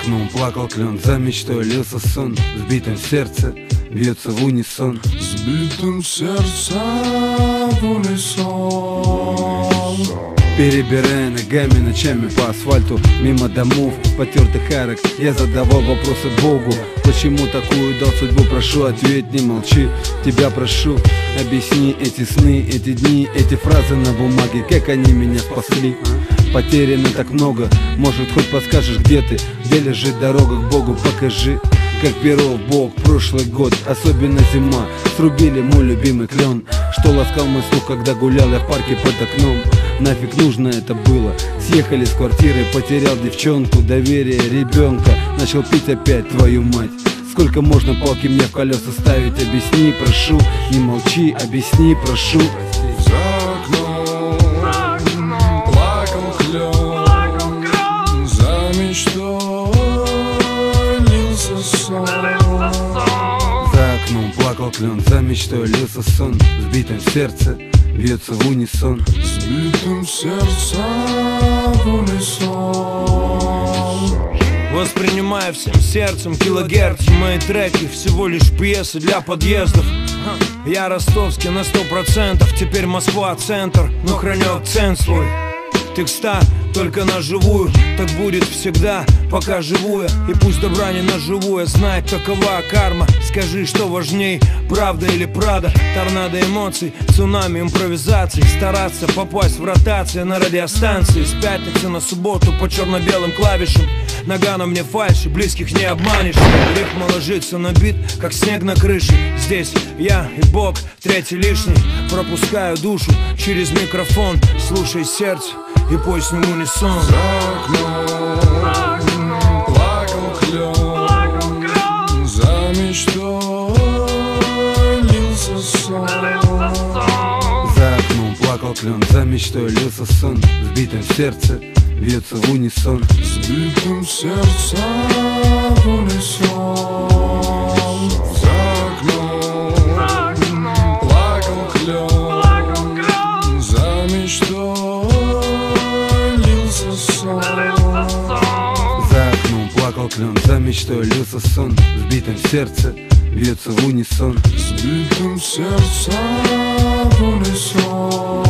окном плакал клен, за мечтой лился сон. В сбитом сердце бьется в унисон. В сбитом сердце в унисон. Перебирая ногами ночами по асфальту, мимо домов, потертых арок, я задавал вопросы Богу. Почему такую дал судьбу? Прошу, ответь, не молчи. Тебя прошу, объясни эти сны, эти дни, эти фразы на бумаге, как они меня спасли. Потеряно так много, может, хоть подскажешь, где ты, где лежит дорога к Богу, покажи. Как перо в бок прошлый год, особенно зима, срубили мой любимый клен, что ласкал мой слух, когда гулял я в парке под окном. Нафиг нужно это было? Съехали с квартиры, потерял девчонку, доверие ребенка, начал пить опять, твою мать. Сколько можно палки мне в колеса ставить? Объясни, прошу, не молчи, объясни, прошу. За окном плакал клен, за мечтой лился сон. За окном плакал клен, за мечтой лился сон. В сбитом сердце бьется в унисон. В сбитом сердце в унисон. Воспринимая всем сердцем килогерц. Мои треки всего лишь пьесы для подъездов. Я ростовский на 100%, теперь Москва центр, но храню акцент свой. Текста только на живую, так будет всегда, пока живу я. И пусть добра не наживу я, знать какова карма. Скажи, что важней, правда или прада? Торнадо эмоций, цунами импровизаций. Стараться попасть в ротацию на радиостанции. С пятницы на субботу по черно-белым клавишам. Нога на мне фальши, близких не обманешь. Рифма ложится на бит, как снег на крыше. Здесь я и Бог, третий лишний. Пропускаю душу через микрофон. Слушай сердце и пой с ним унисон. За окном плакал клен, за мечтой лился сон. За окном плакал клен, за мечтой лился сон. В сбитом сердце бьется в унисон. В сбитом сердце в унисон. За окном плакал клен, за мечтой лился сон. За окном плакал клен, за мечтой лился сон. В сбитом сердце бьется в унисон. В сбитом сердце в унисон.